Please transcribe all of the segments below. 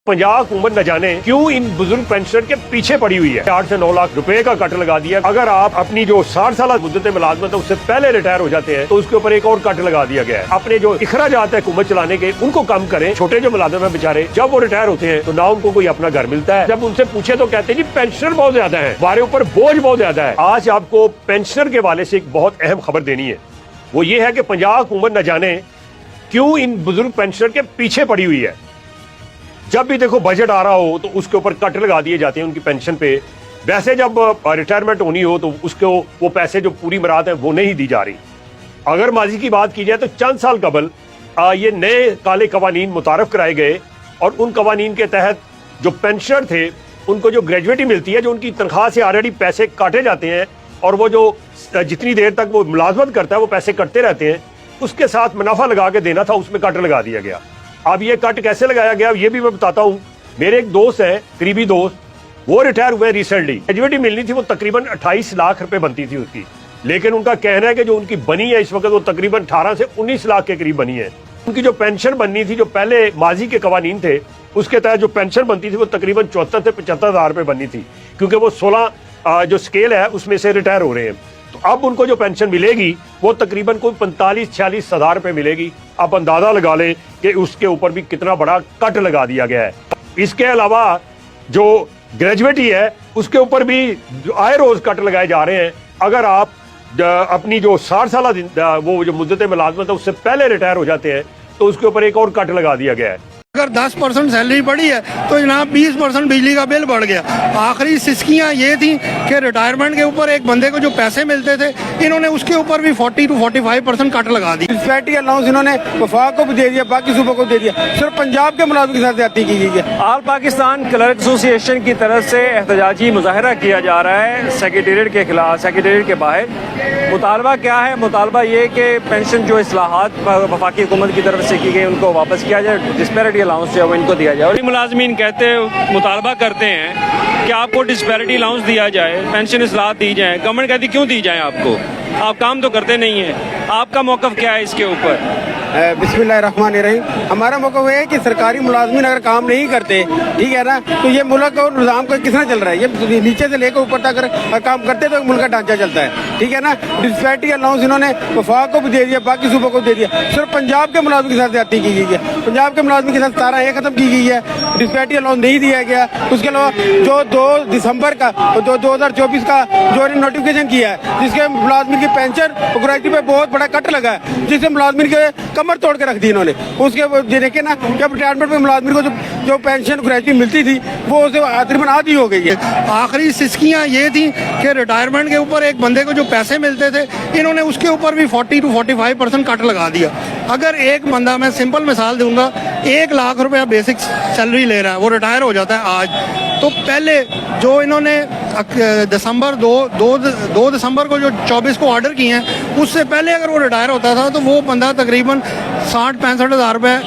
पंजाब हुकूमत न जाने क्यों इन बुजुर्ग पेंशनर के पीछे पड़ी हुई है। 8 से 9 लाख रुपए का कट लगा दिया। अगर आप अपनी जो 60 साल मुद्दत मुलाजमत है उससे पहले रिटायर हो जाते हैं तो उसके ऊपर एक और कट लगा दिया गया है। अपने जो इखराजात है हुकूमत चलाने के उनको कम करें। छोटे जो मुलाजिम है बेचारे जब वो रिटायर होते हैं तो ना उनको कोई अपना घर मिलता है। जब उनसे पूछे तो कहते हैं जी पेंशनर बहुत ज्यादा है, हमारे ऊपर बोझ बहुत ज्यादा है। आज आपको पेंशनर के हवाले से एक बहुत अहम खबर देनी है। वो ये है कि पंजाब हुकूमत न जाने क्यों इन बुजुर्ग पेंशनर के पीछे पड़ी हुई है। जब भी देखो बजट आ रहा हो तो उसके ऊपर कट लगा दिए जाते हैं उनकी पेंशन पे। वैसे जब रिटायरमेंट होनी हो तो उसको वो पैसे जो पूरी मराद है वो नहीं दी जा रही। अगर माजी की बात की जाए तो चंद साल कबल ये नए काले कवानीन मुतारफ कराए गए और उन कवानीन के तहत जो पेंशनर थे उनको जो ग्रेजुएटी मिलती है, जो उनकी तनख्वाह से ऑलरेडी पैसे काटे जाते हैं और वो जो जितनी देर तक वो मुलाजमत करता है वो पैसे कटते रहते हैं, उसके साथ मुनाफा लगा के देना था, उसमें कट लगा दिया गया। अब ये कट कैसे लगाया गया ये भी मैं बताता हूँ। मेरे एक दोस्त है, करीबी दोस्त, वो रिटायर हुए रिसेंटली। ग्रेजुएटी मिलनी थी, वो तकरीबन 28 लाख रुपए बनती थी उसकी, लेकिन उनका कहना है कि जो उनकी बनी है इस वक्त वो तकरीबन 18 से 19 लाख के करीब बनी है। उनकी जो पेंशन बननी थी, जो पहले माजी के कवानीन थे उसके तहत जो पेंशन बनती थी वो तकरीबन 74 से 75 हजार रुपए बननी थी, क्योंकि वो 16 जो स्केल है उसमें से रिटायर हो रहे हैं। तो अब उनको जो पेंशन मिलेगी वो तकरीबन कोई 45-46 हजार रुपए मिलेगी। आप अंदाजा लगा लें कि उसके ऊपर भी कितना बड़ा कट लगा दिया गया है। इसके अलावा जो ग्रेजुएटी है उसके ऊपर भी आए रोज कट लगाए जा रहे हैं। अगर आप अपनी जो 60 साल वो जो मुद्दत मुलाजमत है उससे पहले रिटायर हो जाते हैं तो उसके ऊपर एक और कट लगा दिया गया है। अगर 10% सैलरी बढ़ी है तो जनाब 20% बिजली का बिल बढ़ गया। आखिरी सिस्कियां ये थी कि रिटायरमेंट के ऊपर एक बंदे को जो पैसे मिलते थे इन्होंने उसके ऊपर भी 40 से 45% कट लगा दी। डिस्पैरिटी अलाउंस इन्होंने वफाक को भी दे दिया, बाकी सूबों को दे दिया, सिर्फ पंजाब के मुलाजिम के साथ ज्यादती की गई है। ऑल पाकिस्तान क्लर्क एसोसिएशन की तरफ से एहतजाजी मुजाहरा किया जा रहा है सेक्रेटेरिएट के खिलाफ, सेक्रेटेरिएट के बाहर। मुतालबा क्या है? मुतालबा ये कि पेंशन जो इस्लाहात वफाकी हुकूमत की तरफ से की गई उनको वापस किया जाए, डिस्पैरिटी अलाउंस जो है वो इनको दिया जाए। और मुलाजमीन मुतालबा करते हैं कि आपको डिस्पैरिटी अलाउंस दिया जाए, पेंशन इस्लाहात दी जाए। गवर्नमेंट कहती क्यों दी जाए आपको? आप काम तो करते नहीं हैं। आपका मौक़िफ़ क्या है इसके ऊपर? बिस्मिल्लाहिर्रहमानिर्रहीम। हमारा मौक़िफ़ है कि सरकारी मुलाजमीन अगर काम नहीं करते, ठीक है ना, तो ये मुल्क और निज़ाम को किसना चल रहा है? ये नीचे से लेकर ऊपर तक अगर काम करते तो मुल्क का ढांचा चलता है, ठीक है ना। डिस्पैरिटी अलाउंस इन्होंने वफाक को भी दे दिया, बाकी सूबों को दे दिया, सिर्फ पंजाब के मुलाजिम के साथ ज्यादती की गई है। पंजाब के मुलाजिम के साथ 17 खत्म की गई है, डिस्पैरिटी अलाउंस नहीं दिया गया। उसके अलावा जो 2 दिसंबर का 2024 का जो नोटिफिकेशन किया है जिसके मुलाजमीन की पेंशन और ग्रेजुएटी पे बहुत बड़ा कट लगा है, जिससे मुलाजमीन के कमर तोड़ के रख दी इन्होंने। उसके देखे ना जब रिटायरमेंट में मुलाजमीन को जो पेंशन ग्रेजुएटी मिलती थी वो उसे तकरीबन आधी हो गई है। आखिरी सिस्कियां ये थी कि रिटायरमेंट के ऊपर एक बंदे को जो पैसे मिलते थे इन्होंने उसके ऊपर भी 40 से 45% कट लगा दिया। अगर एक बंदा, मैं सिंपल मिसाल दूंगा, 1 लाख रुपया बेसिक सैलरी ले रहा है, वो रिटायर हो जाता है आज, तो पहले जो इन्होंने दिसंबर 2 दिसंबर को जो 24 को ऑर्डर किए हैं उससे पहले अगर वो रिटायर होता था तो वो बंदा तकरीबन 60-65 हज़ार रुपये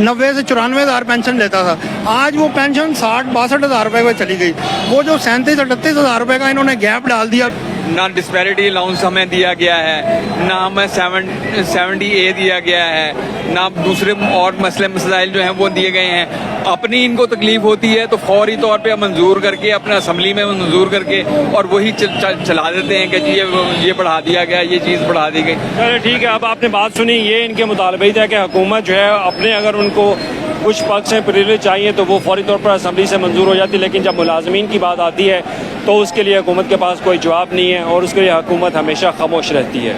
90 से 94 हज़ार पेंशन लेता था। आज वो पेंशन 60-62 हज़ार रुपये पर चली गई। वो जो 37-38 हज़ार रुपये का इन्होंने गैप डाल दिया। ना डिस्पैरिटी अलाउंस हमें दिया गया है, ना हमें 70A दिया गया है, ना दूसरे और मसलाइल जो हैं वो दिए गए हैं। अपनी इनको तकलीफ होती है तो फौरी तौर पे मंजूर करके अपने असम्बली में मंजूर करके और वही चला देते हैं कि जी ये बढ़ा दिया गया, ये चीज़ बढ़ा दी गई। चलो ठीक है, अब आपने बात सुनी। ये इनके मुतालबे है कि हुकूमत जो है अपने अगर उनको कुछ पक्ष हैं प्रिविलेज चाहिए तो वो फौरी तौर पर असम्बली से मंजूर हो जाती है, लेकिन जब मुलाजमीन की बात आती है तो उसके लिए हुकूमत के पास कोई जवाब नहीं है और उसके लिए हुकूमत हमेशा खामोश रहती है।